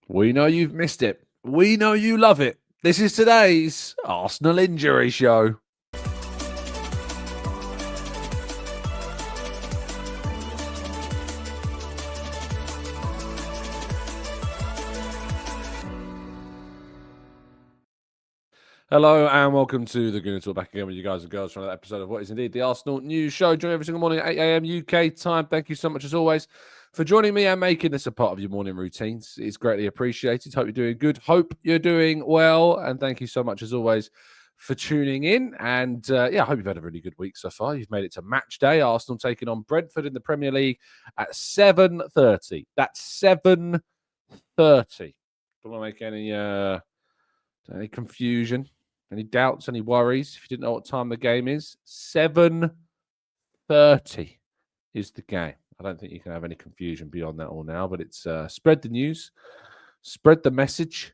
We know you've missed it. We know you love it. This is today's Arsenal Injury Show. Hello and welcome to the Gooner Talk, back again with you guys and girls for another episode of what is indeed the Arsenal News Show. Join every single morning at 8 a.m. UK time. Thank you so much as always for joining me and making this a part of your morning routines. It's greatly appreciated. Hope you're doing good. Hope you're doing well. And thank you so much as always for tuning in. And I hope you've had a really good week so far. You've made it to match day. Arsenal taking on Brentford in the Premier League at 7:30. That's 7:30. Don't want to make any confusion. Any doubts, any worries? If you didn't know what time the game is, 7:30 is the game. I don't think you can have any confusion beyond that all now, but it's spread the news, spread the message.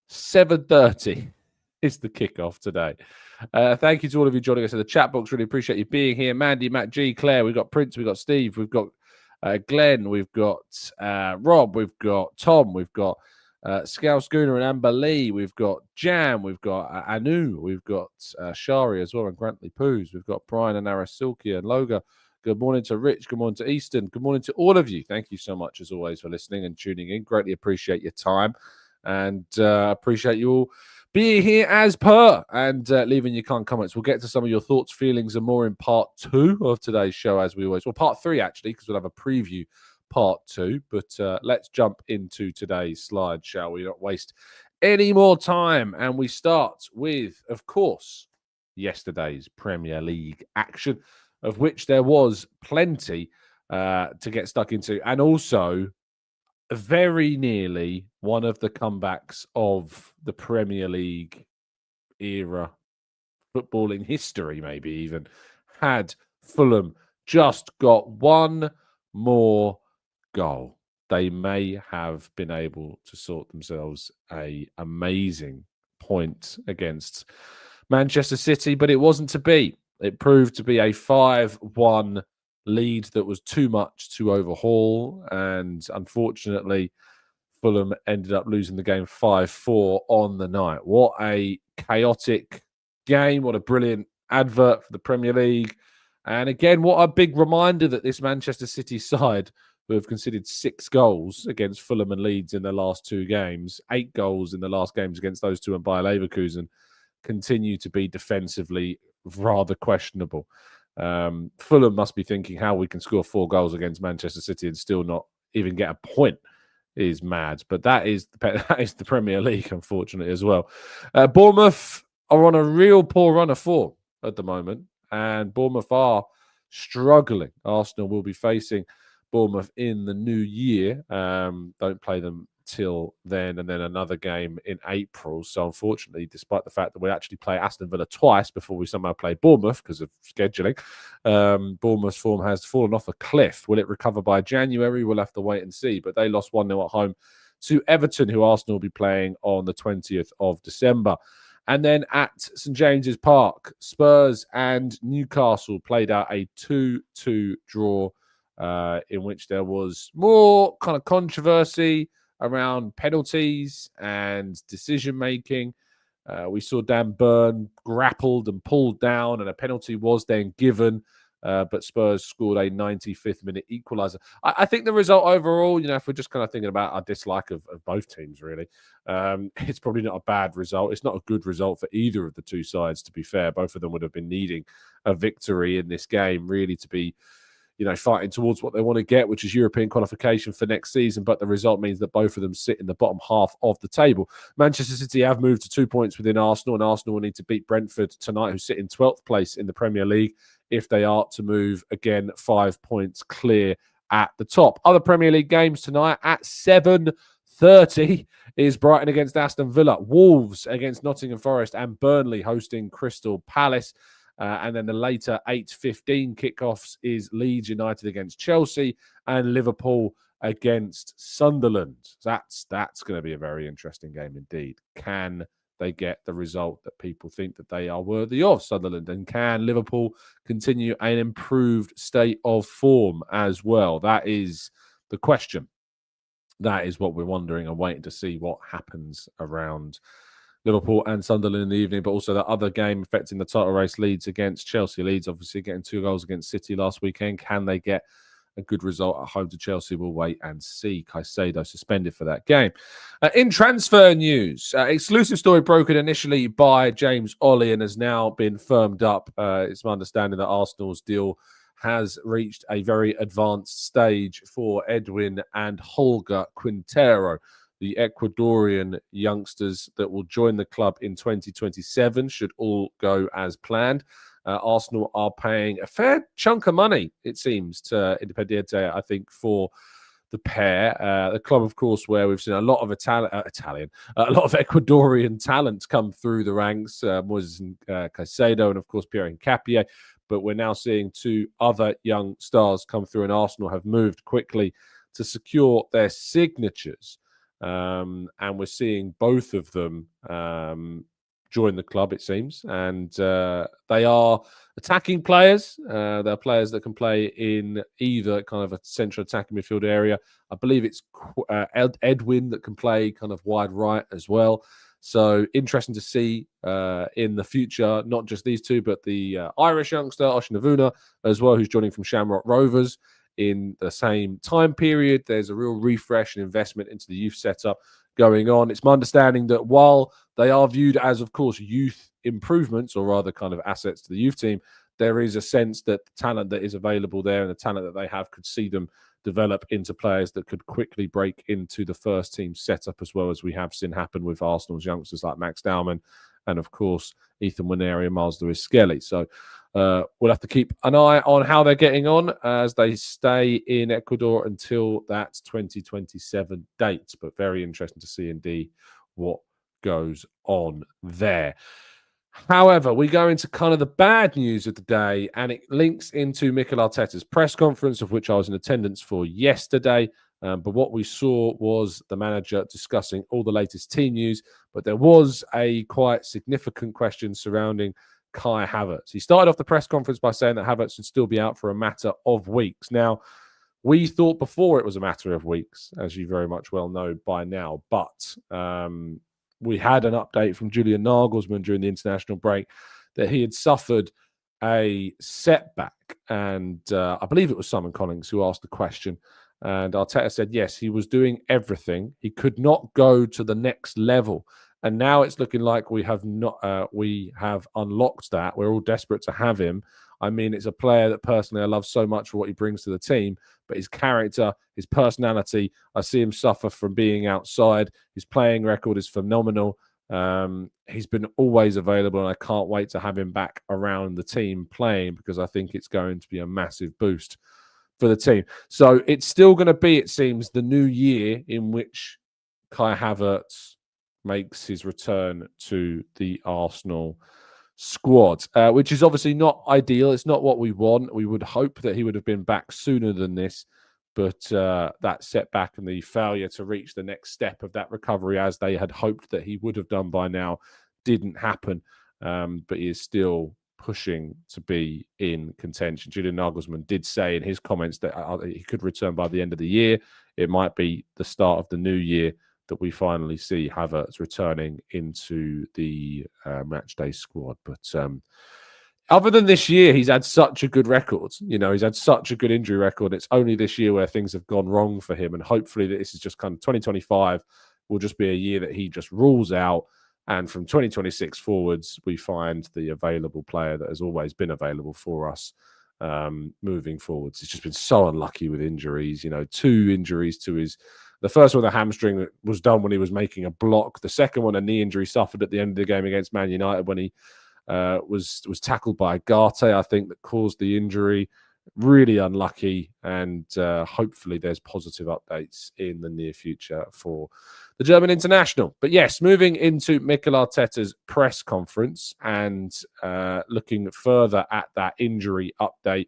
7:30 is the kickoff today. Thank you to all of you joining us in the chat box. Really appreciate you being here. Mandy, Matt G, Claire, we've got Prince, we've got Steve, we've got Glenn, we've got Rob, we've got Tom, we've got Scouse Gooner and Amber Lee, we've got Jam, we've got Anu, we've got Shari as well, and Grantley Poos, we've got Brian and Arasilkia and Loga. Good morning to Rich, good morning to Easton, good morning to all of you. Thank you so much as always for listening and tuning in. Greatly appreciate your time and appreciate you all being here as per and leaving your kind comments. We'll get to some of your thoughts, feelings, and more in part 2 of today's show, as we always. Well, part 3 actually, because we'll have a preview part 2. But let's jump into today's slide, shall we? Not waste any more time. And we start with, of course, yesterday's Premier League action, of which there was plenty to get stuck into, and also very nearly one of the comebacks of the Premier League era, footballing history, maybe even, had Fulham just got one more goal. They may have been able to sort themselves an amazing point against Manchester City, but it wasn't to be. It proved to be a 5-1 lead that was too much to overhaul, and unfortunately Fulham ended up losing the game 5-4 on the night. What a chaotic game. What a brilliant advert for the Premier League. And again, what a big reminder that this Manchester City side, who have conceded 6 goals against Fulham and Leeds in their last 2 games, 8 goals in the last games against those two and Bayer Leverkusen, continue to be defensively rather questionable. Fulham must be thinking how we can score 4 goals against Manchester City and still not even get a point is mad. But that is the Premier League, unfortunately, as well. Bournemouth are on a real poor run of form at the moment, and Bournemouth are struggling. Arsenal will be facing Bournemouth in the new year. Don't play them till then, and then another game in April. So unfortunately, despite the fact that we actually play Aston Villa twice before we somehow play Bournemouth because of scheduling, Bournemouth's form has fallen off a cliff. Will it recover by January? We'll have to wait and see. But they lost 1-0 at home to Everton, who Arsenal will be playing on the 20th of December. And then at St James's Park, Spurs and Newcastle played out a 2-2 draw, in which there was more kind of controversy around penalties and decision-making. We saw Dan Burn grappled and pulled down, and a penalty was then given, but Spurs scored a 95th minute equaliser. I think the result overall, if we're just kind of thinking about our dislike of both teams, really, it's probably not a bad result. It's not a good result for either of the two sides, to be fair. Both of them would have been needing a victory in this game, really, to be fighting towards what they want to get, which is European qualification for next season. But the result means that both of them sit in the bottom half of the table. Manchester City have moved to 2 points within Arsenal, and Arsenal will need to beat Brentford tonight, who sit in 12th place in the Premier League, if they are to move, again, 5 points clear at the top. Other Premier League games tonight at 7:30 is Brighton against Aston Villa, Wolves against Nottingham Forest, and Burnley hosting Crystal Palace. And then the later 8:15 kickoffs is Leeds United against Chelsea and Liverpool against Sunderland. That's going to be a very interesting game indeed. Can they get the result that people think that they are worthy of, Sunderland? And can Liverpool continue an improved state of form as well? That is the question. that is what we're wondering and waiting to see what happens around Liverpool and Sunderland in the evening, but also the other game affecting the title race, Leeds against Chelsea. Leeds obviously getting 2 goals against City last weekend. Can they get a good result at home to Chelsea? We'll wait and see. Caicedo suspended for that game. In transfer news, exclusive story broken initially by James Ollie and has now been firmed up. It's my understanding that Arsenal's deal has reached a very advanced stage for Edwin and Holger Quintero, the Ecuadorian youngsters that will join the club in 2027, should all go as planned. Arsenal are paying a fair chunk of money, it seems, to Independiente, I think, for the pair. The club, of course, where we've seen a lot of a lot of Ecuadorian talent come through the ranks, Moises Caicedo and, of course, Pierre Nkapie. But we're now seeing 2 other young stars come through, and Arsenal have moved quickly to secure their signatures. And we're seeing both of them join the club, it seems. And they are attacking players. They're players that can play in either kind of a central attacking midfield area. I believe it's Edwin that can play kind of wide right as well. So interesting to see in the future, not just these 2, but the Irish youngster, Oshinavuna, as well, who's joining from Shamrock Rovers in the same time period. There's a real refresh and investment into the youth setup going on. It's my understanding that while they are viewed as, of course, youth improvements, or rather kind of assets to the youth team, there is a sense that the talent that is available there and the talent that they have could see them develop into players that could quickly break into the first team setup, as well as we have seen happen with Arsenal's youngsters like Max Dowman and, of course, Ethan Nwaneri and Miles Lewis-Skelly. So we'll have to keep an eye on how they're getting on as they stay in Ecuador until that 2027 date. But very interesting to see indeed what goes on there. However, we go into kind of the bad news of the day, and it links into Mikel Arteta's press conference, of which I was in attendance for yesterday. But what we saw was the manager discussing all the latest team news, but there was a quite significant question surrounding Kai Havertz. He started off the press conference by saying that Havertz would still be out for a matter of weeks. Now, we thought before it was a matter of weeks, as you very much well know by now, but we had an update from Julian Nagelsmann during the international break that he had suffered a setback. And I believe it was Simon Collins who asked the question. And Arteta said, yes, he was doing everything. He could not go to the next level. And now it's looking like we have unlocked that. We're all desperate to have him. I mean, it's a player that personally I love so much for what he brings to the team, but his character, his personality, I see him suffer from being outside. His playing record is phenomenal. He's been always available, and I can't wait to have him back around the team playing, because I think it's going to be a massive boost for the team. So it's still going to be, it seems, the new year in which Kai Havertz makes his return to the Arsenal squad, which is obviously not ideal. It's not what we want. We would hope that he would have been back sooner than this, but that setback and the failure to reach the next step of that recovery, as they had hoped that he would have done by now, didn't happen. But he is still pushing to be in contention. Julian Nagelsmann did say in his comments that he could return by the end of the year. It might be the start of the new year that we finally see Havertz returning into the matchday squad. But other than this year, he's had such a good record. You know, he's had such a good injury record. It's only this year where things have gone wrong for him. And hopefully this is just kind of 2025 will just be a year that he just rules out. And from 2026 forwards, we find the available player that has always been available for us moving forwards. He's just been so unlucky with injuries. You know, 2 injuries to his... The first one, the hamstring, that was done when he was making a block. The second one, a knee injury suffered at the end of the game against Man United when he was tackled by Garte, I think, that caused the injury. Really unlucky, and hopefully there's positive updates in the near future for the German international. But yes, moving into Mikel Arteta's press conference and looking further at that injury update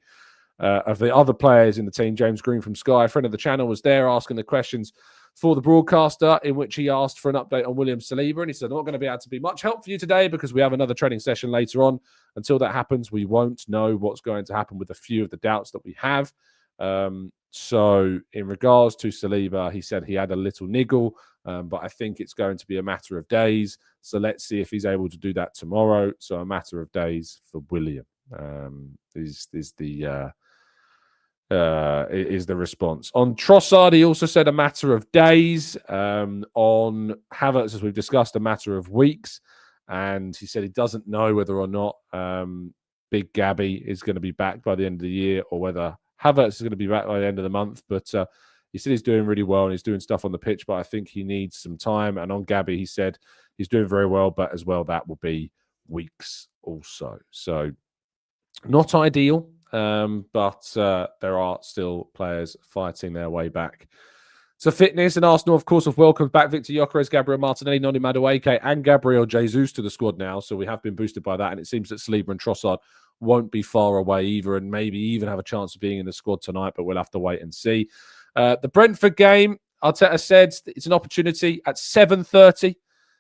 of the other players in the team. James Green from Sky, a friend of the channel, was there asking the questions for the broadcaster, in which he asked for an update on William Saliba. And he said, I'm not going to be able to be much help for you today because we have another training session later on. Until that happens, we won't know what's going to happen with a few of the doubts that we have. So in regards to Saliba, he said he had a little niggle, but I think it's going to be a matter of days. So let's see if he's able to do that tomorrow. So a matter of days for William is the response. On Trossard, he also said a matter of days. On Havertz, as we've discussed, a matter of weeks. And he said he doesn't know whether or not Big Gabby is going to be back by the end of the year or whether Havertz is going to be back by the end of the month. But he said he's doing really well and he's doing stuff on the pitch, but I think he needs some time. And on Gabby, he said he's doing very well, but as well, that will be weeks also. So not ideal. But there are still players fighting their way back to fitness. And Arsenal, of course, have welcomed back Victor Gyökeres, Gabriel Martinelli, Noni Madueke, and Gabriel Jesus to the squad now. So we have been boosted by that. And it seems that Saliba and Trossard won't be far away either, and maybe even have a chance of being in the squad tonight, but we'll have to wait and see. The Brentford game, Arteta said it's an opportunity at 7:30.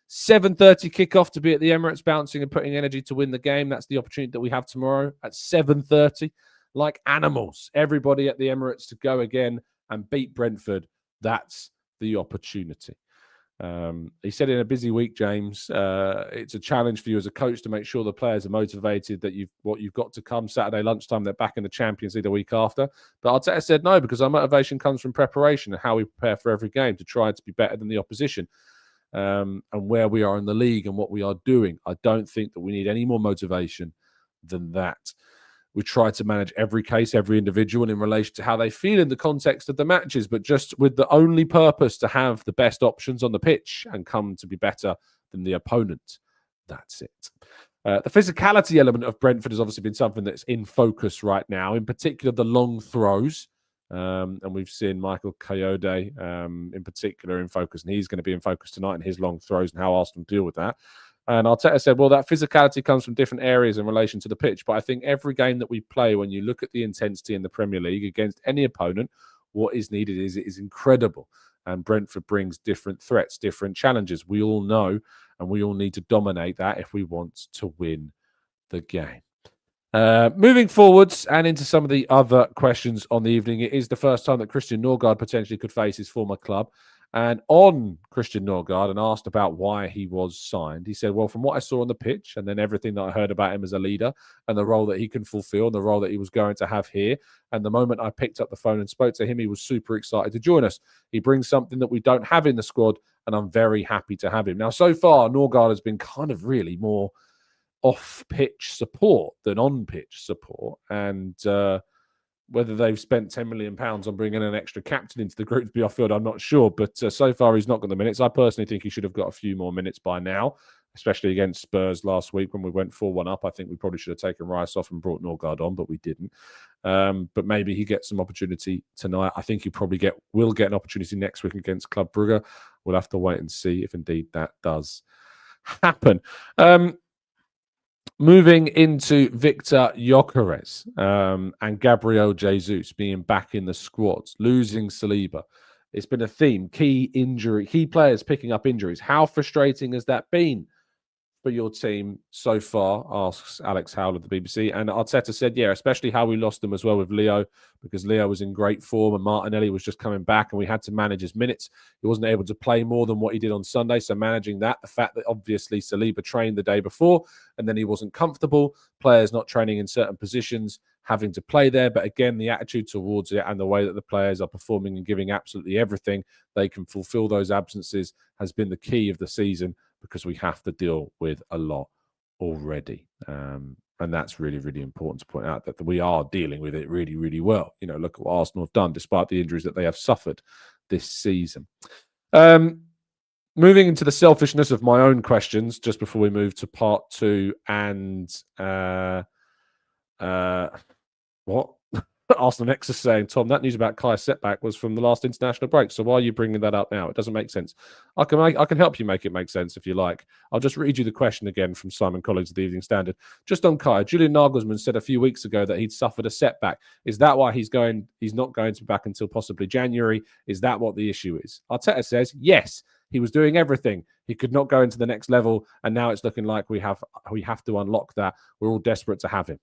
7:30 kickoff to be at the Emirates, bouncing and putting energy to win the game. That's the opportunity that we have tomorrow at 7:30. Like animals, everybody at the Emirates to go again and beat Brentford. That's the opportunity. He said in a busy week, James, it's a challenge for you as a coach to make sure the players are motivated that you've got to come Saturday lunchtime, they're back in the Champions League the week after. But Arteta said no, because our motivation comes from preparation and how we prepare for every game to try to be better than the opposition. And where we are in the league and what we are doing. I don't think that we need any more motivation than that. We try to manage every case, every individual in relation to how they feel in the context of the matches, but just with the only purpose to have the best options on the pitch and come to be better than the opponent. That's it. The physicality element of Brentford has obviously been something that's in focus right now, in particular the long throws. And we've seen Mikel Arteta in particular in focus, and he's going to be in focus tonight in his long throws and how Arsenal deal with that. And Arteta said, well, that physicality comes from different areas in relation to the pitch. But I think every game that we play, when you look at the intensity in the Premier League against any opponent, what is needed is incredible. And Brentford brings different threats, different challenges. We all know, and we all need to dominate that if we want to win the game. Moving forwards and into some of the other questions on the evening, it is the first time that Christian Norgard potentially could face his former club. And on Christian Norgard, and asked about why he was signed, he said, well, from what I saw on the pitch and then everything that I heard about him as a leader and the role that he can fulfill and the role that he was going to have here, and the moment I picked up the phone and spoke to him, he was super excited to join us. He brings something that we don't have in the squad, and I'm very happy to have him. Now, so far, Norgard has been kind of really more off-pitch support than on-pitch support, and whether they've spent £10 million on bringing an extra captain into the group to be off-field, I'm not sure. But so far, he's not got the minutes. I personally think he should have got a few more minutes by now, especially against Spurs last week when we went 4-1 up. I think we probably should have taken Rice off and brought Norgard on, but we didn't. But maybe he gets some opportunity tonight. I think he probably will get an opportunity next week against Club Brugge. We'll have to wait and see if indeed that does happen. Moving into Victor Gyökeres and Gabriel Jesus being back in the squads, losing Saliba. It's been a theme. Key players picking up injuries. How frustrating has that been for your team so far, asks Alex Howell of the BBC. And Arteta said, yeah, especially how we lost them as well with Leo, because Leo was in great form and Martinelli was just coming back and we had to manage his minutes. He wasn't able to play more than what he did on Sunday. So managing that, the fact that obviously Saliba trained the day before and then he wasn't comfortable, players not training in certain positions, having to play there. But again, the attitude towards it and the way that the players are performing and giving absolutely everything they can fulfill those absences has been the key of the season, because we have to deal with a lot already. And that's really, really important to point out, that we are dealing with it really, really well. You know, look at what Arsenal have done, despite the injuries that they have suffered this season. Moving into the selfishness of my own questions, just before we move to part two, and what? Arsenal Next is saying, Tom, that news about Kai SETBACK was from the last international break. So why are you bringing that up now? It doesn't make sense. I can help you make it make sense if you like. I'll just read you the question again from Simon Collins of the Evening Standard. Just on Kai, Julian Nagelsmann said a few weeks ago that he'd suffered a setback. Is that why he's not going to be back until possibly January? Is that what the issue is? Arteta says, yes, he was doing everything. He could not go into the next level. And now it's looking like we have to unlock that. We're all desperate to have him.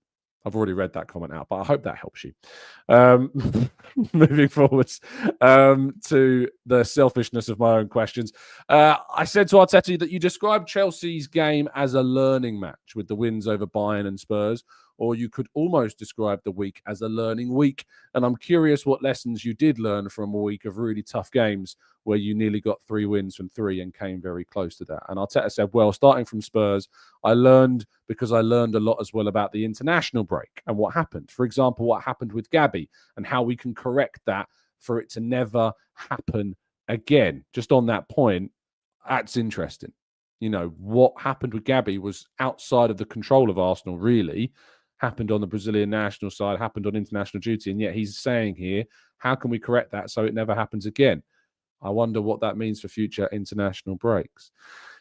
I've already read that comment out, but I hope that helps you. Moving forwards to the selfishness of my own questions. I said to Arteta that you described Chelsea's game as a learning match with the wins over Bayern and Spurs, or you could almost describe the week as a learning week. And I'm curious what lessons you did learn from a week of really tough games where you nearly got 3 wins from 3 and came very close to that. And Arteta said, well, starting from Spurs, I learned because I learned a lot as well about the international break and what happened. For example, what happened with Gabby and how we can correct that for it to never happen again. Just on that point, that's interesting. You know, what happened with Gabby was outside of the control of Arsenal, really. Happened on the Brazilian national side, happened on international duty. And yet he's saying here, how can we correct that so it never happens again? I wonder what that means for future international breaks.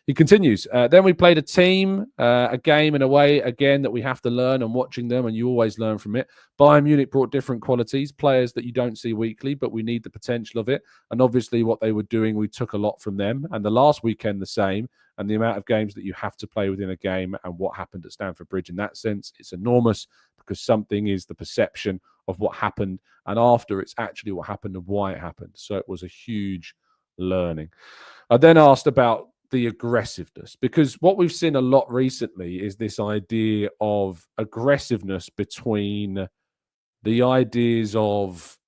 He continues, then we played a team, a game in a way, again, that we have to learn, and watching them, and you always learn from it. Bayern Munich brought different qualities, players that you don't see weekly, but we need the potential of it. And obviously what they were doing, we took a lot from them. And the last weekend, the same. And the amount of games that you have to play within a game and what happened at Stamford Bridge in that sense, it's enormous, because something is the perception of what happened, and after it's actually what happened and why it happened. So it was a huge learning. I then asked about the aggressiveness, because what we've seen a lot recently is this idea of aggressiveness between the ideas of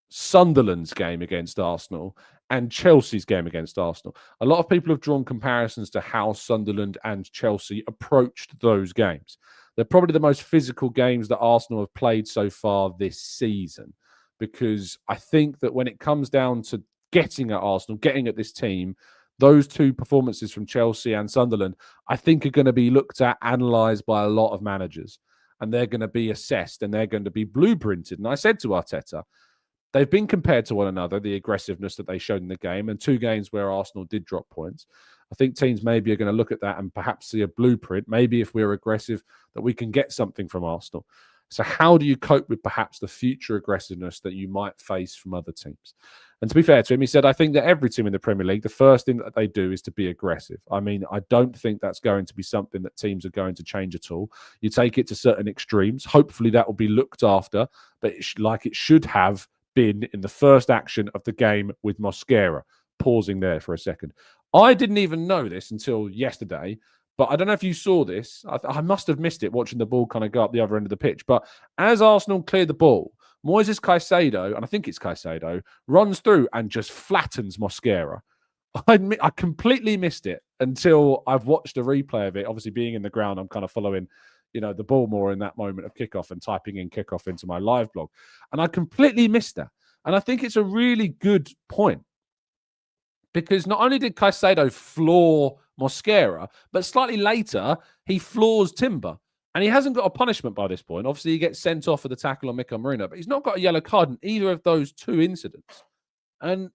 Sunderland's game against Arsenal and Chelsea's game against Arsenal. A lot of people have drawn comparisons to how Sunderland and Chelsea approached those games. They're probably the most physical games that Arsenal have played so far this season, because I think that when it comes down to getting at Arsenal, getting at this team, those 2 performances from Chelsea and Sunderland, I think are going to be looked at, analysed by a lot of managers, and they're going to be assessed and they're going to be blueprinted. And I said to Arteta, they've been compared to one another, the aggressiveness that they showed in the game, and 2 games where Arsenal did drop points. I think teams maybe are going to look at that and perhaps see a blueprint. Maybe if we're aggressive, that we can get something from Arsenal. So how do you cope with perhaps the future aggressiveness that you might face from other teams? And to be fair to him, he said, I think that every team in the Premier League, the first thing that they do is to be aggressive. I mean, I don't think that's going to be something that teams are going to change at all. You take it to certain extremes. Hopefully that will be looked after, but like it should have been in the first action of the game with Mosquera. Pausing there for a second. I didn't even know this until yesterday, but I don't know if you saw this. I must have missed it watching the ball kind of go up the other end of the pitch. But as Arsenal cleared the ball, Moises Caicedo, and I think it's Caicedo, runs through and just flattens Mosquera. I completely missed it until I've watched a replay of it. Obviously, being in the ground, I'm kind of following, the ball more in that moment of kickoff and typing in kickoff into my live blog. And I completely missed that. And I think it's a really good point, because not only did Caicedo floor Mosquera, but slightly later, he floors Timber. And he hasn't got a punishment by this point. Obviously, he gets sent off for the tackle on Mikel Arteta, but he's not got a yellow card in either of those 2 incidents. And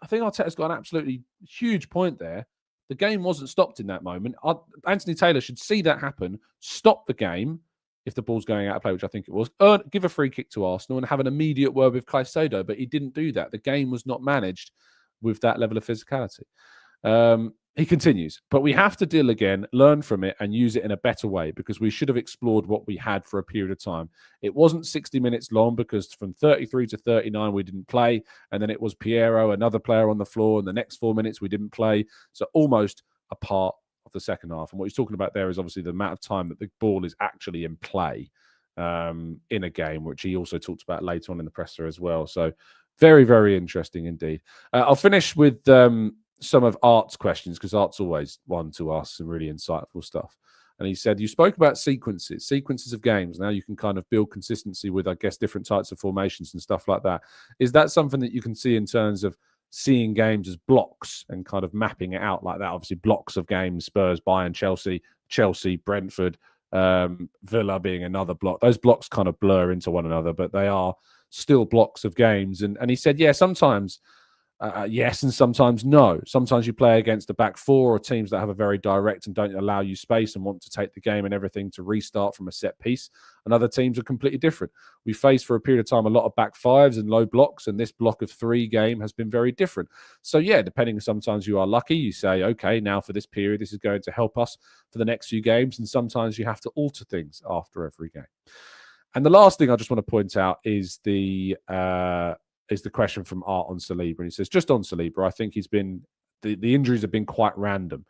I think Arteta's got an absolutely huge point there. The game wasn't stopped in that moment. Anthony Taylor should see that happen, stop the game if the ball's going out of play, which I think it was, give a free kick to Arsenal and have an immediate word with Caicedo, but he didn't do that. The game was not managed with that level of physicality. He continues, but we have to deal again, learn from it, and use it in a better way, because we should have explored what we had for a period of time. It wasn't 60 minutes long, because from 33 to 39 we didn't play, and then it was Piero, another player on the floor, and the next 4 minutes we didn't play. So almost a part of the second half. And what he's talking about there is obviously the amount of time that the ball is actually in play in a game, which he also talked about later on in the presser as well. So very, very interesting indeed. I'll finish with some of Art's questions, because Art's always one to ask some really insightful stuff. And he said, you spoke about sequences of games. Now you can kind of build consistency with, I guess, different types of formations and stuff like that. Is that something that you can see in terms of seeing games as blocks and kind of mapping it out like that? Obviously, blocks of games, Spurs, Bayern, Chelsea, Brentford, Villa being another block. Those blocks kind of blur into one another, but they are still blocks of games. And he said, yeah, sometimes yes, and sometimes no. Sometimes you play against a back 4 or teams that have a very direct and don't allow you space and want to take the game and everything to restart from a set piece. And other teams are completely different. We faced for a period of time a lot of back 5s and low blocks, and this block of 3 game has been very different. So yeah, depending, sometimes you are lucky. You say, okay, now for this period, this is going to help us for the next few games. And sometimes you have to alter things after every game. And the last thing I just want to point out is the question from Art on Saliba. And he says, just on Saliba, I think he's been, the injuries have been quite random.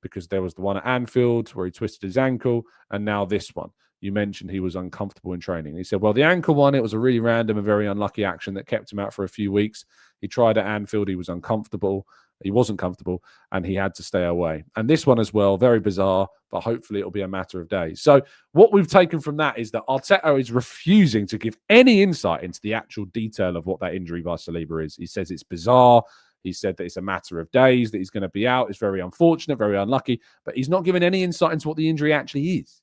Because there was the one at Anfield where he twisted his ankle, and now this one. You mentioned he was uncomfortable in training. He said, well, the ankle one, it was a really random and very unlucky action that kept him out for a few weeks. He tried at Anfield. He was uncomfortable. He wasn't comfortable, and he had to stay away. And this one as well, very bizarre, but hopefully it'll be a matter of days. So what we've taken from that is that Arteta is refusing to give any insight into the actual detail of what that injury by Saliba is. He says it's bizarre. He said that it's a matter of days that he's going to be out. It's very unfortunate, very unlucky, but he's not given any insight into what the injury actually is.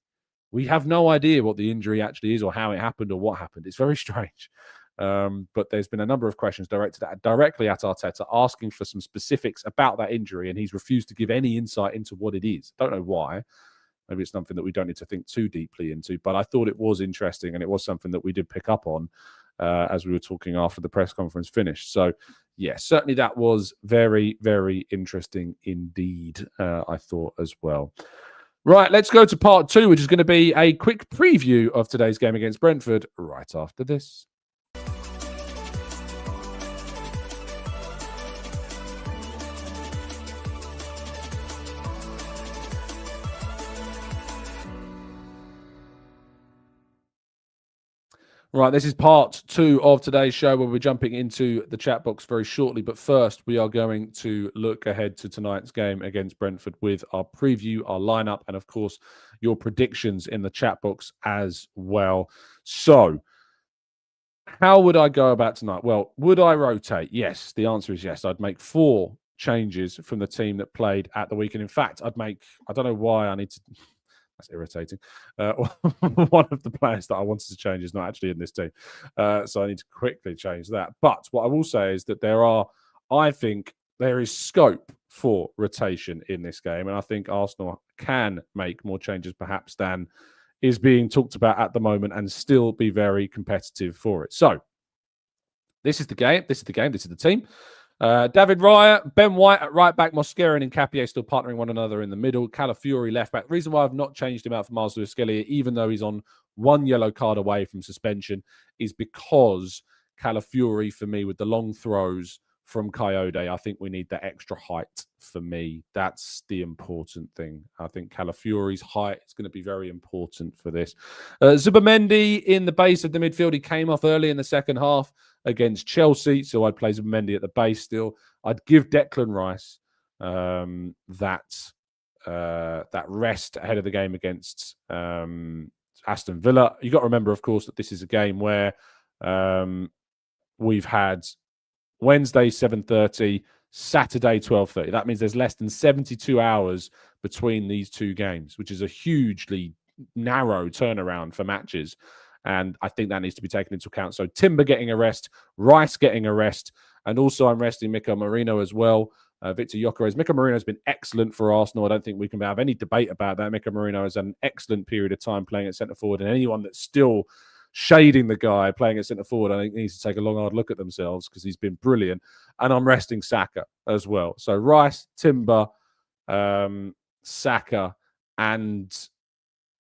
We have no idea what the injury actually is or how it happened or what happened. It's very strange. But there's been a number of questions directed directly at Arteta asking for some specifics about that injury, and he's refused to give any insight into what it is. Don't know why. Maybe it's something that we don't need to think too deeply into, but I thought it was interesting, and it was something that we did pick up on as we were talking after the press conference finished. So, yeah, certainly that was very, very interesting indeed, I thought as well. Right, let's go to part 2, which is going to be a quick preview of today's game against Brentford right after this. Right, this is part 2 of today's show where we're jumping into the chat box very shortly. But first, we are going to look ahead to tonight's game against Brentford with our preview, our lineup, and of course, your predictions in the chat box as well. So, how would I go about tonight? Well, would I rotate? Yes, the answer is yes. I'd make 4 changes from the team that played at the weekend. In fact, I don't know why I need to... That's irritating. One of the players that I wanted to change is not actually in this team. So I need to quickly change that. But what I will say is that I think there is scope for rotation in this game. And I think Arsenal can make more changes perhaps than is being talked about at the moment and still be very competitive for it. So this is the game. This is the team. David Raya, Ben White at right back, Mosquera and Nkapie still partnering one another in the middle. Calafiori left back. The reason why I've not changed him out for Miles Lewis-Skelly, even though he's on 1 yellow card away from suspension, is because Calafiori, for me, with the long throws from Coyote, I think we need that extra height for me. That's the important thing. I think Calafiori's height is going to be very important for this. Zubimendi in the base of the midfield. He came off early in the second half against Chelsea, so I'd play Zubimendi at the base still. I'd give Declan Rice that rest ahead of the game against Aston Villa. You've got to remember, of course, that this is a game where we've had Wednesday 7:30, Saturday 12:30. That means there's less than 72 hours between these two games, which is a hugely narrow turnaround for matches. And I think that needs to be taken into account. So Timber getting a rest, Rice getting a rest, and also I'm resting Mikel Merino as well. Victor Gyökeres. Mikel Merino has been excellent for Arsenal. I don't think we can have any debate about that. Mikel Merino has had an excellent period of time playing at centre forward, and anyone that's still shading the guy playing at centre forward, I think needs to take a long, hard look at themselves because he's been brilliant. And I'm resting Saka as well. So Rice, Timber, Saka, and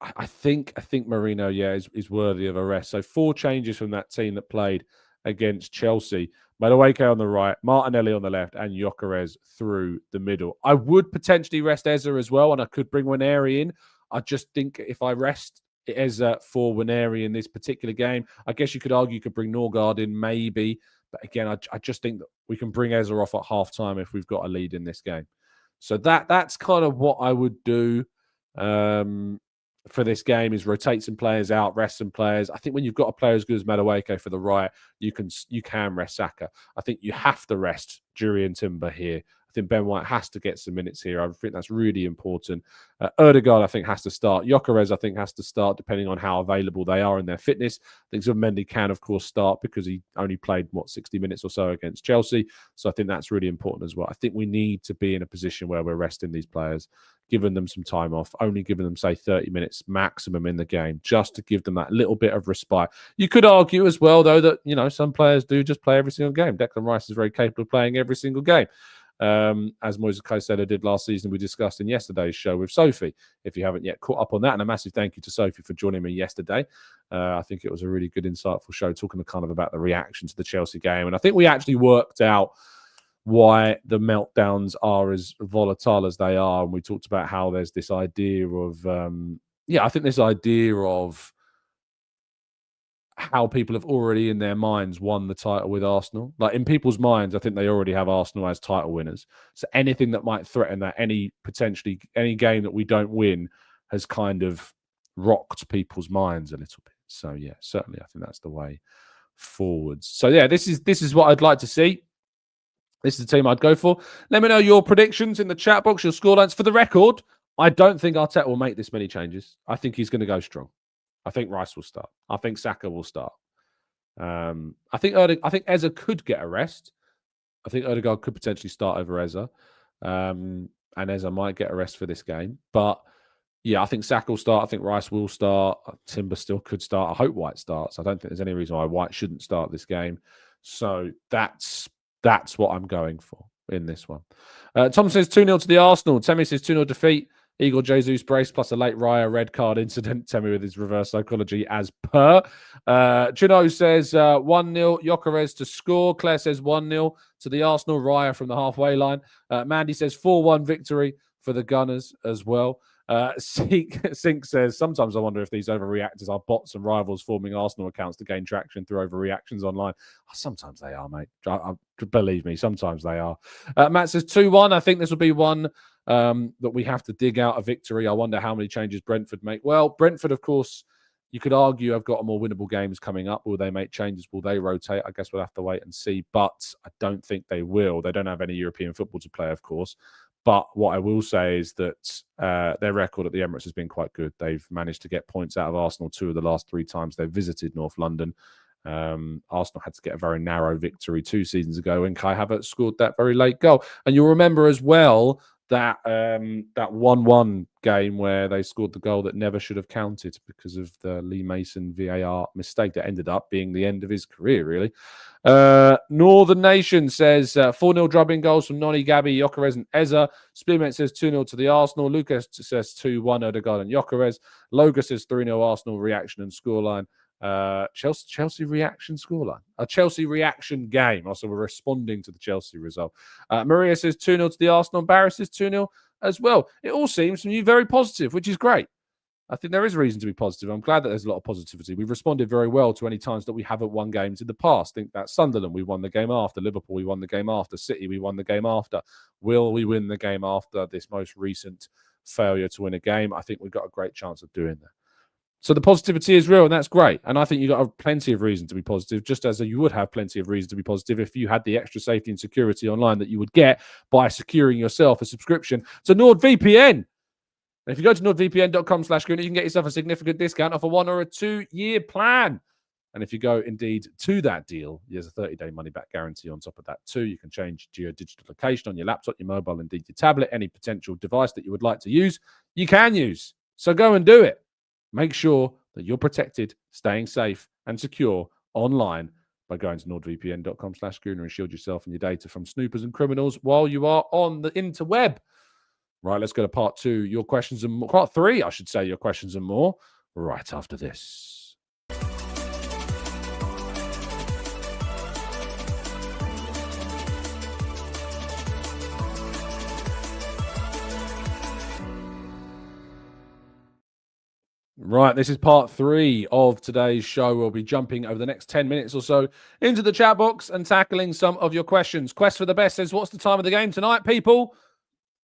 I think Merino, is worthy of a rest. So 4 changes from that team that played against Chelsea. Madueke on the right, Martinelli on the left, and Gyökeres through the middle. I would potentially rest Eza as well, and I could bring Nwaneri in. I just think if I rest Eza for Nwaneri in this particular game, I guess you could argue you could bring Norgard in maybe. But again, I just think that we can bring Eza off at half-time if we've got a lead in this game. So that's kind of what I would do for this game, is rotate some players out, rest some players. I think when you've got a player as good as Madueke for the right, you can rest Saka. I think you have to rest Jurriën Timber here. I think Ben White has to get some minutes here. I think that's really important. Ødegaard, I think, has to start. Gyökeres, I think, has to start, depending on how available they are in their fitness. I think Zubimendi can, of course, start because he only played, 60 minutes or so against Chelsea. So I think that's really important as well. I think we need to be in a position where we're resting these players, giving them some time off, only giving them, say, 30 minutes maximum in the game, just to give them that little bit of respite. You could argue as well, though, that, some players do just play every single game. Declan Rice is very capable of playing every single game. as Moises Caicedo did last season. We discussed in yesterday's show with Sophie. If you haven't yet caught up on that, and a massive thank you to Sophie for joining me yesterday. I think it was a really good, insightful show, talking kind of about the reaction to the Chelsea game. And I think we actually worked out why the meltdowns are as volatile as they are. And we talked about how there's this idea of, I think this idea of how people have already in their minds won the title with Arsenal. Like, in people's minds, I think they already have Arsenal as title winners. So anything that might threaten that, any game that we don't win, has kind of rocked people's minds a little bit. So yeah, certainly I think that's the way forwards. So yeah, this is what I'd like to see. This is the team I'd go for. Let me know your predictions in the chat box, your scorelines. For the record, I don't think Arteta will make this many changes. I think he's going to go strong. I think Rice will start. I think Saka will start. I think Eza could get a rest. I think Odegaard could potentially start over Eza. And Eza might get a rest for this game. But yeah, I think Saka will start. I think Rice will start. Timber still could start. I hope White starts. I don't think there's any reason why White shouldn't start this game. So that's what I'm going for in this one. Tom says 2-0 to the Arsenal. Temi says 2-0 defeat. Igor Jesus brace plus a late Raya red card incident. Temi with his reverse psychology as per. Chino says 1-0 Gyökeres to score. Claire says 1-0 to the Arsenal. Raya from the halfway line. Mandy says 4-1 victory for the Gunners as well. Sink says, sometimes I wonder if these overreactors are bots and rivals forming Arsenal accounts to gain traction through overreactions online. Sometimes they are, mate. Believe me, sometimes they are. Matt says 2-1. I think this will be one that we have to dig out a victory. I wonder how many changes Brentford make. Well, Brentford, of course, you could argue have got more winnable games coming up. Will they make changes? Will they rotate? I guess we'll have to wait and see. But I don't think they will. They don't have any European football to play, of course. But what I will say is that their record at the Emirates has been quite good. They've managed to get points out of Arsenal 2 of the last 3 times they've visited North London. Arsenal had to get a very narrow victory 2 seasons ago when Kai Havertz scored that very late goal. And you'll remember as well that 1-1 game where they scored the goal that never should have counted because of the Lee Mason VAR mistake that ended up being the end of his career, really. Northern Nation says 4-0 drubbing goals from Noni, Gabby, Gyökeres and Eza. Spearmint says 2-0 to the Arsenal. Lucas says 2-1 Odegaard and Gyökeres. Loga says 3-0 Arsenal reaction and scoreline. Chelsea reaction scoreline. A Chelsea reaction game. Also, we're responding to the Chelsea result. Maria says 2-0 to the Arsenal. Barry says 2-0 as well. It all seems from you very positive, which is great. I think there is a reason to be positive. I'm glad that there's a lot of positivity. We've responded very well to any times that we haven't won games in the past. Think that Sunderland, we won the game after. Liverpool, we won the game after. City, we won the game after. Will we win the game after this most recent failure to win a game? I think we've got a great chance of doing that. So the positivity is real, and that's great. And I think you've got plenty of reason to be positive, just as you would have plenty of reason to be positive if you had the extra safety and security online that you would get by securing yourself a subscription to NordVPN. And if you go to nordvpn.com/Gooner, you can get yourself a significant discount off a 1 or a 2-year plan. And if you go indeed to that deal, there's a 30-day money-back guarantee on top of that too. You can change to your digital location on your laptop, your mobile, indeed your tablet, any potential device that you would like to use, you can use. So go and do it. Make sure that you're protected, staying safe and secure online by going to nordvpn.com/Gooner and shield yourself and your data from snoopers and criminals while you are on the interweb. Right, let's go to part 2. Your questions and more. Part 3, I should say, your questions and more, right after this. Right, this is part 3 of today's show. We'll be jumping over the next 10 minutes or so into the chat box and tackling some of your questions. Quest for the Best says, what's the time of the game tonight, people?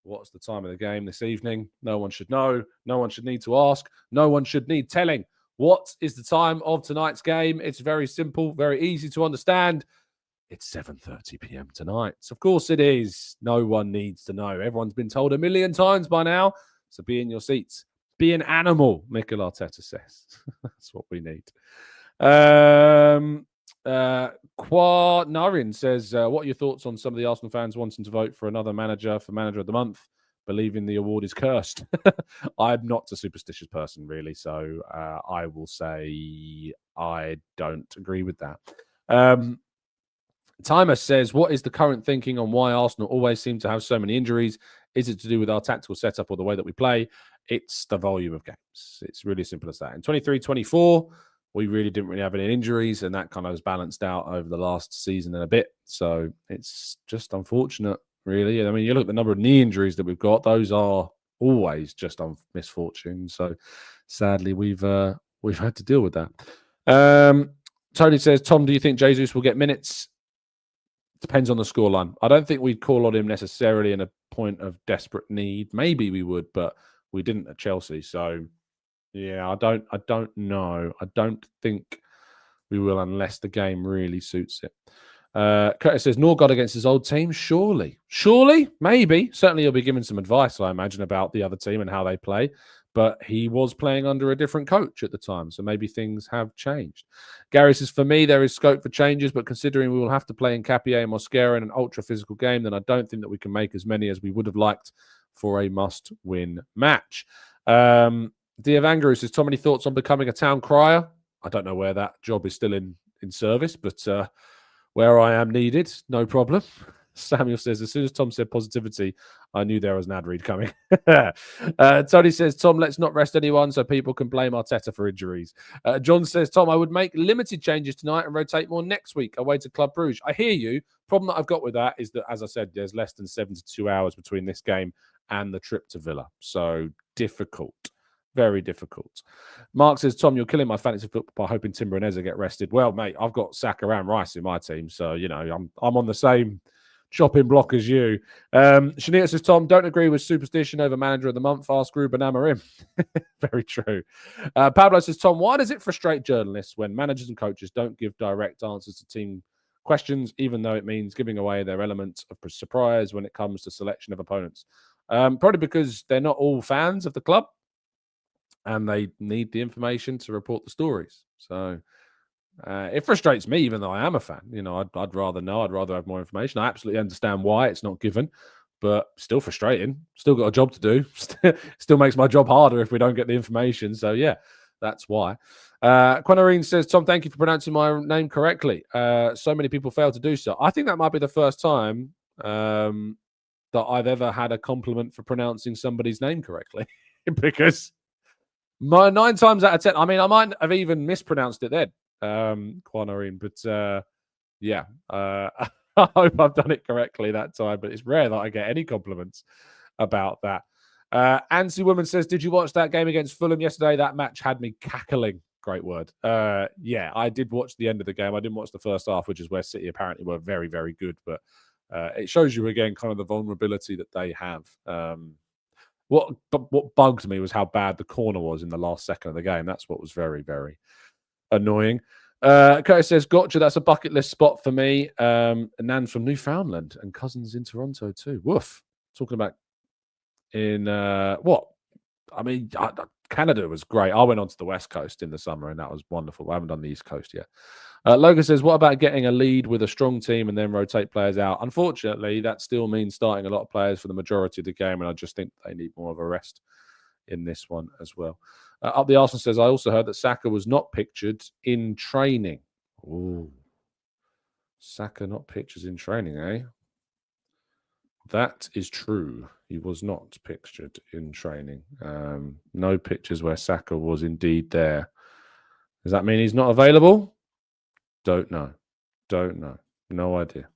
What's the time of the game this evening? No one should know. No one should need to ask. No one should need telling. What is the time of tonight's game? It's very simple, very easy to understand. It's 7:30 p.m. tonight. Of course it is. No one needs to know. Everyone's been told a million times by now. So be in your seats. Be an animal, Mikel Arteta says. That's what we need. Narin says, what are your thoughts on some of the Arsenal fans wanting to vote for another manager for Manager of the Month, believing the award is cursed? I'm not a superstitious person, really, so I will say I don't agree with that. Timer says, what is the current thinking on why Arsenal always seem to have so many injuries? Is it to do with our tactical setup or the way that we play? It's the volume of games. It's really simple as that. In 23-24, we really didn't really have any injuries, and that kind of was balanced out over the last season and a bit. So it's just unfortunate, really. I mean, you look at the number of knee injuries that we've got; those are always just misfortune. So sadly, we've had to deal with that. Tony says, Tom, do you think Jesus will get minutes? Depends on the scoreline. I don't think we'd call on him necessarily in a point of desperate need. Maybe we would, but we didn't at Chelsea. So yeah, I don't know. I don't think we will unless the game really suits it. Curtis says, Norgard against his old team? Surely. Maybe. Certainly he'll be giving some advice, I imagine, about the other team and how they play. But he was playing under a different coach at the time, so maybe things have changed. Gary says, for me, there is scope for changes, but considering we will have to play in Capie and Mosquera in an ultra-physical game, then I don't think that we can make as many as we would have liked for a must-win match. Diavangaru says, Tom, any thoughts on becoming a town crier? I don't know where that job is still in service, but where I am needed, no problem. Samuel says, as soon as Tom said positivity, I knew there was an ad read coming. Tony says, Tom, let's not rest anyone so people can blame Arteta for injuries. John says, Tom, I would make limited changes tonight and rotate more next week away to Club Brugge. I hear you. Problem that I've got with that is that, as I said, there's less than 72 hours between this game and the trip to Villa. So difficult. Very difficult. Mark says, Tom, you're killing my fantasy football by hoping Timber and Eze get rested. Well, mate, I've got Saka and Rice in my team. So, you know, I'm on the same chopping block as you. Shanita says, Tom, don't agree with superstition over manager of the month. Ask Ruben Amorim. Very true. Pablo says, Tom, why does it frustrate journalists when managers and coaches don't give direct answers to team questions, even though it means giving away their element of surprise when it comes to selection of opponents? Probably because they're not all fans of the club and they need the information to report the stories. So it frustrates me, even though I am a fan. You know, I'd rather know. I'd rather have more information. I absolutely understand why it's not given, but still frustrating. Still got a job to do. Still makes my job harder if we don't get the information. So yeah, that's why. Quinarine says, Tom, thank you for pronouncing my name correctly. So many people fail to do so. I think that might be the first time that I've ever had a compliment for pronouncing somebody's name correctly, because 9 times out of 10, I mean, I might have even mispronounced it then, Quinarine, but yeah, I hope I've done it correctly that time, but it's rare that I get any compliments about that. Ansi Woman says, did you watch that game against Fulham yesterday? That match had me cackling. Great word. Yeah, I did watch the end of the game. I didn't watch the first half, which is where City apparently were very, very good, but it shows you again kind of the vulnerability that they have. What bugged me was how bad the corner was in the last second of the game. That's what was very, very annoying. Curtis says, gotcha, that's a bucket list spot for me. Nan's from Newfoundland and cousins in Toronto too. Woof. Talking about in what? I mean, Canada was great. I went onto the West Coast in the summer and that was wonderful. I haven't done the East Coast yet. Logan says, what about getting a lead with a strong team and then rotate players out? Unfortunately, that still means starting a lot of players for the majority of the game, and I just think they need more of a rest in this one as well. Up the Arsenal says, I also heard that Saka was not pictured in training. Ooh. Saka not pictured in training, eh? That is true. He was not pictured in training. No pictures where Saka was indeed there. Does that mean he's not available? Don't know. No idea.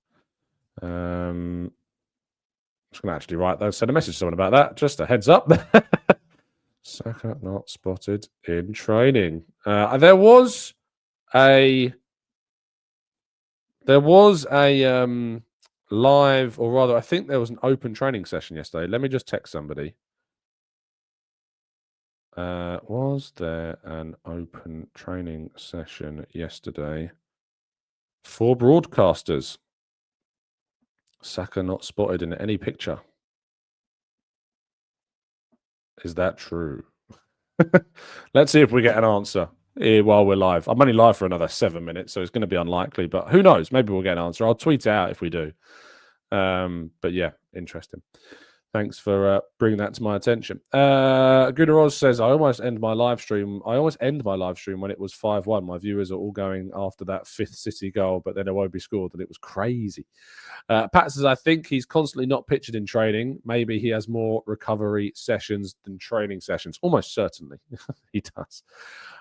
I'm just going to actually send a message to someone about that. Just a heads up. Saka not spotted in training. There was a live, or rather, I think there was an open training session yesterday. Let me just text somebody. Was there an open training session yesterday for broadcasters? Saka not spotted in any picture. Is that true? Let's see if we get an answer here while we're live. I'm only live for another 7 minutes, so it's going to be unlikely, but who knows? Maybe we'll get an answer. I'll tweet it out if we do. But yeah, interesting. Thanks for bringing that to my attention. Gooner Oz says, I always end my live stream when it was 5-1. My viewers are all going after that 5th City goal, but then Iwobi scored, and it was crazy. Pat says, I think he's constantly not pictured in training. Maybe he has more recovery sessions than training sessions. Almost certainly he does.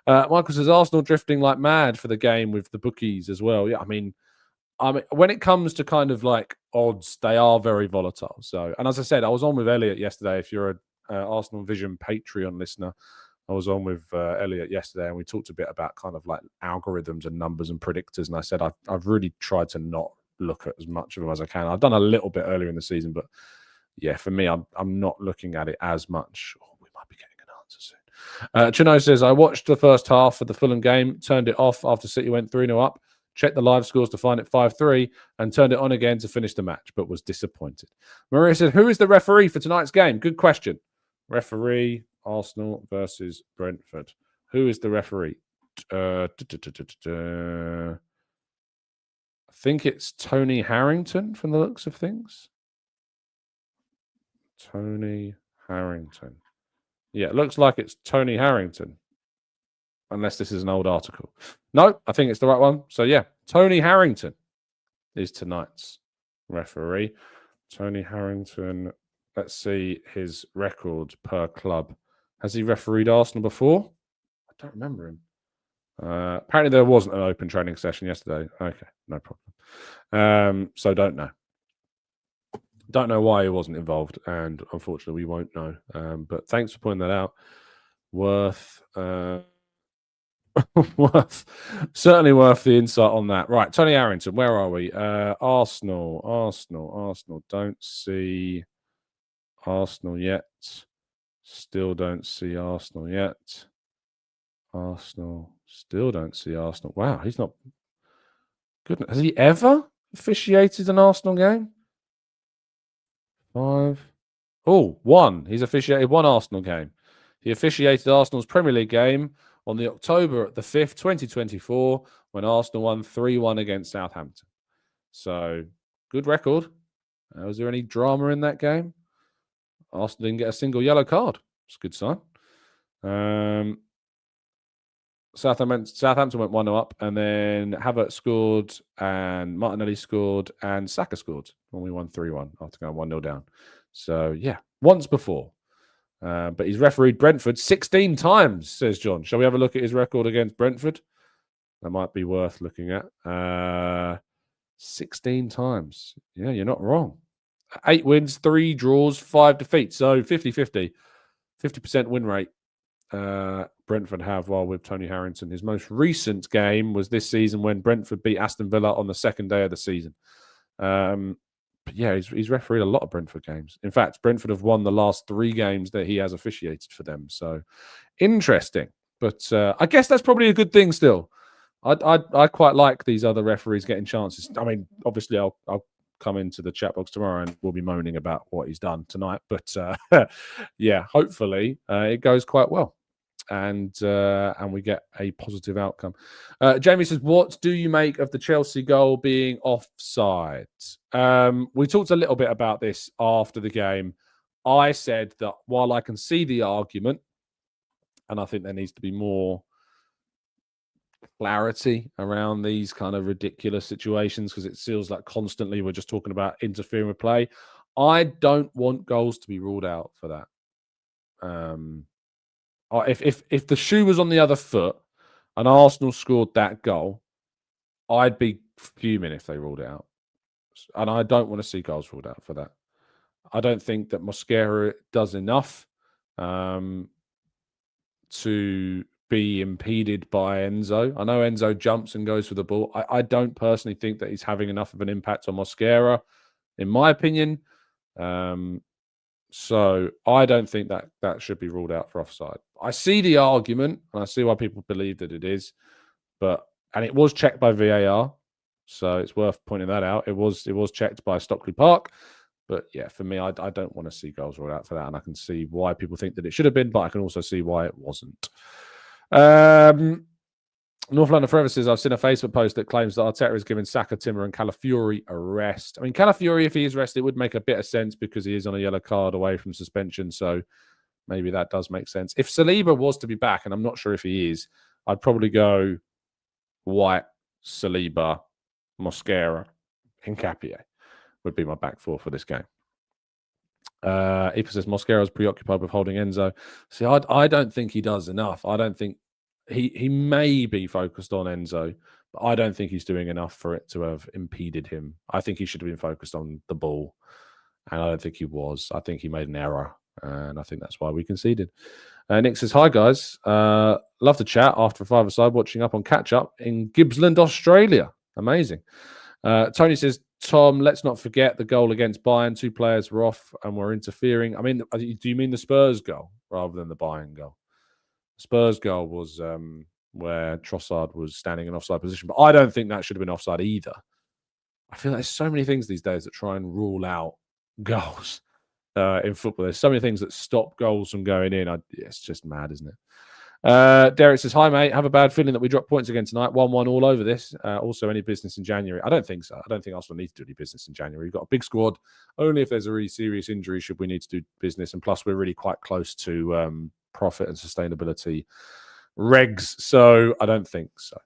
Michael says, Arsenal drifting like mad for the game with the bookies as well. Yeah, I mean, when it comes to kind of like odds, they are very volatile. So, and as I said, I was on with Elliot yesterday. If you're a Arsenal Vision Patreon listener, I was on with Elliot yesterday, and we talked a bit about kind of like algorithms and numbers and predictors. And I said I've really tried to not look at as much of them as I can. I've done a little bit earlier in the season, but yeah, for me, I'm not looking at it as much. Oh, we might be getting an answer soon. Chino says, I watched the first half of the Fulham game, turned it off after City went 3-0 up. Checked the live scores to find it 5-3 and turned it on again to finish the match, but was disappointed. Maria said, who is the referee for tonight's game? Good question. Referee, Arsenal versus Brentford. Who is the referee? I think it's Tony Harrington from the looks of things. Tony Harrington. Yeah, it looks like it's Tony Harrington. Unless this is an old article. No, I think it's the right one. So, yeah, Tony Harrington is tonight's referee. Tony Harrington, let's see his record per club. Has he refereed Arsenal before? I don't remember him. Apparently there wasn't an open training session yesterday. Okay, no problem. So don't know. Don't know why he wasn't involved, and unfortunately we won't know. But thanks for pointing that out. Certainly worth the insight on that. Right, Tony Harrington, where are we? Arsenal. Don't see Arsenal yet. Still don't see Arsenal yet. Arsenal, still don't see Arsenal. Wow, he's not. Goodness, has he ever officiated an Arsenal game? 5. Oh, 1. He's officiated 1 Arsenal game. He officiated Arsenal's Premier League game on the October the 5th, 2024, when Arsenal won 3-1 against Southampton. So, good record. Was there any drama in that game? Arsenal didn't get a single yellow card. It's a good sign. Southampton went 1-0 up, and then Havertz scored, and Martinelli scored, and Saka scored when we won 3-1 after going 1-0 down. So, yeah, once before. But he's refereed Brentford 16 times, says John. Shall we have a look at his record against Brentford? That might be worth looking at. 16 times. Yeah, you're not wrong. 8 wins, 3 draws, 5 defeats. So 50-50. 50% win rate Brentford have while with Tony Harrington. His most recent game was this season when Brentford beat Aston Villa on the second day of the season. But yeah, he's refereed a lot of Brentford games. In fact, Brentford have won the last 3 games that he has officiated for them. So interesting. But I guess that's probably a good thing still. I quite like these other referees getting chances. I mean, obviously, I'll come into the chat box tomorrow and we'll be moaning about what he's done tonight. But yeah, hopefully it goes quite well. And we get a positive outcome. Jamie says, what do you make of the Chelsea goal being offside? We talked a little bit about this after the game. I said that while I can see the argument, and I think there needs to be more clarity around these kind of ridiculous situations, because it feels like constantly we're just talking about interfering with play. I don't want goals to be ruled out for that. If the shoe was on the other foot and Arsenal scored that goal, I'd be fuming if they ruled it out. And I don't want to see goals ruled out for that. I don't think that Mosquera does enough to be impeded by Enzo. I know Enzo jumps and goes for the ball. I don't personally think that he's having enough of an impact on Mosquera, in my opinion. So I don't think that should be ruled out for offside. I see the argument, and I see why people believe that it is, and it was checked by VAR, so it's worth pointing that out. It was checked by Stockley Park, but yeah, for me, I don't want to see goals ruled out for that, and I can see why people think that it should have been, but I can also see why it wasn't. North London Forever says, I've seen a Facebook post that claims that Arteta is giving Saka, Timber and Calafiori a rest. I mean, Calafiori, if he is rested, would make a bit of sense because he is on a yellow card away from suspension. So maybe that does make sense. If Saliba was to be back, and I'm not sure if he is, I'd probably go White, Saliba, Mosquera, Hincapié would be my back four for this game. Ipa says Mosquera's preoccupied with holding Enzo. See, I don't think he does enough. I don't think he may be focused on Enzo, but I don't think he's doing enough for it to have impeded him. I think he should have been focused on the ball, and I don't think he was. I think he made an error, and I think that's why we conceded. Nick says, hi, guys. Love to chat after a five-a-side, watching up on catch-up in Gippsland, Australia. Amazing. Tony says, Tom, let's not forget the goal against Bayern. 2 players were off and were interfering. I mean, do you mean the Spurs goal rather than the Bayern goal? The Spurs goal was where Trossard was standing in offside position, but I don't think that should have been offside either. I feel like there's so many things these days that try and rule out goals in football. There's so many things that stop goals from going in. It's just mad, isn't it? Derek says, hi, mate. Have a bad feeling that we dropped points again tonight. 1-1 all over this. Also, any business in January? I don't think so. I don't think Arsenal need to do any business in January. We've got a big squad. Only if there's a really serious injury should we need to do business. And plus, we're really quite close to profit and sustainability regs. So I don't think so.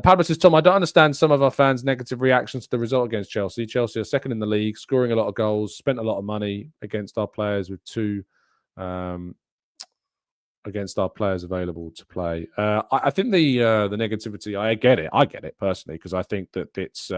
Pablo says, Tom, I don't understand some of our fans' negative reactions to the result against Chelsea. Chelsea are second in the league, scoring a lot of goals, spent a lot of money against our players with 2... against our players available to play. I think the negativity, I get it personally, because I think that it's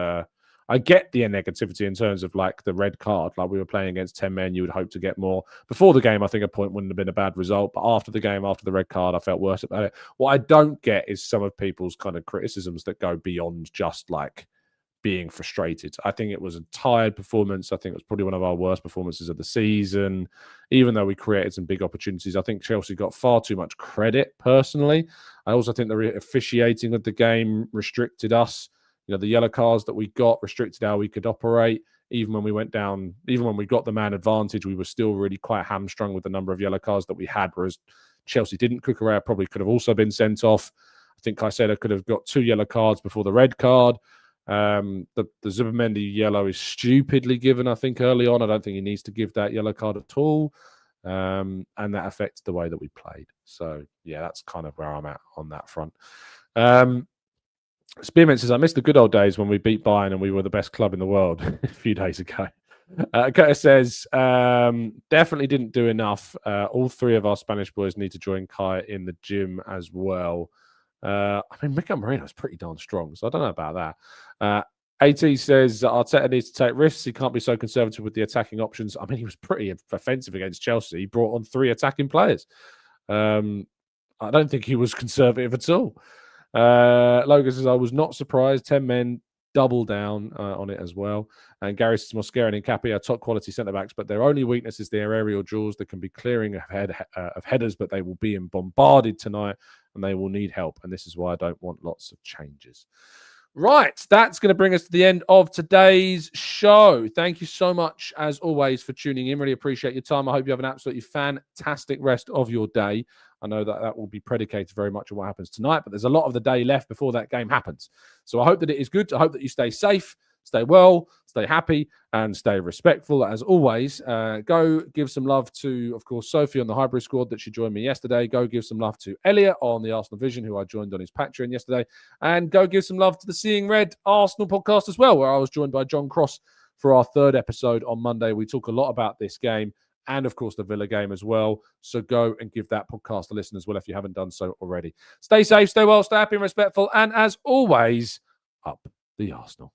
I get the negativity in terms of like the red card. Like we were playing against 10 men, you would hope to get more. Before the game, I think a point wouldn't have been a bad result, but after the game, after the red card, I felt worse about it. What I don't get is some of people's kind of criticisms that go beyond just like being frustrated. I think it was a tired performance. I think it was probably one of our worst performances of the season. Even though we created some big opportunities, I think Chelsea got far too much credit, personally. I also think the officiating of the game restricted us. You know, the yellow cards that we got restricted how we could operate. Even when we went down, even when we got the man advantage, we were still really quite hamstrung with the number of yellow cards that we had, whereas Chelsea didn't. Cucurella probably could have also been sent off. I think Caicedo could have got 2 yellow cards before the red card. The Zubimendi yellow is stupidly given, I think, early on. I don't think he needs to give that yellow card at all. And that affects the way that we played. So, yeah, that's kind of where I'm at on that front. Spearman says, I miss the good old days when we beat Bayern and we were the best club in the world a few days ago. Curtis says, definitely didn't do enough. All 3 of our Spanish boys need to join Kai in the gym as well. I mean, Mikel Arteta is pretty darn strong, so I don't know about that. AT says Arteta needs to take risks. He can't be so conservative with the attacking options. I mean, he was pretty offensive against Chelsea. He brought on 3 attacking players. I don't think he was conservative at all. Logan says, I was not surprised. 10 men double down on it as well. And Gary says, Mosquera and Hincapié are top quality centre-backs, but their only weakness is their aerial duels. That can be clearing of headers, but they will be bombarded tonight and they will need help. And this is why I don't want lots of changes. Right, that's going to bring us to the end of today's show. Thank you so much, as always, for tuning in. Really appreciate your time. I hope you have an absolutely fantastic rest of your day. I know that that will be predicated very much on what happens tonight, but there's a lot of the day left before that game happens. So I hope that it is good. I hope that you stay safe, stay well, stay happy, and stay respectful. As always, go give some love to, of course, Sophie on the hybrid squad that she joined me yesterday. Go give some love to Elliot on the Arsenal Vision, who I joined on his Patreon yesterday. And go give some love to the Seeing Red Arsenal podcast as well, where I was joined by John Cross for our 3rd episode on Monday. We talk a lot about this game and, of course, the Villa game as well. So go and give that podcast a listen as well if you haven't done so already. Stay safe, stay well, stay happy and respectful. And as always, up the Arsenal.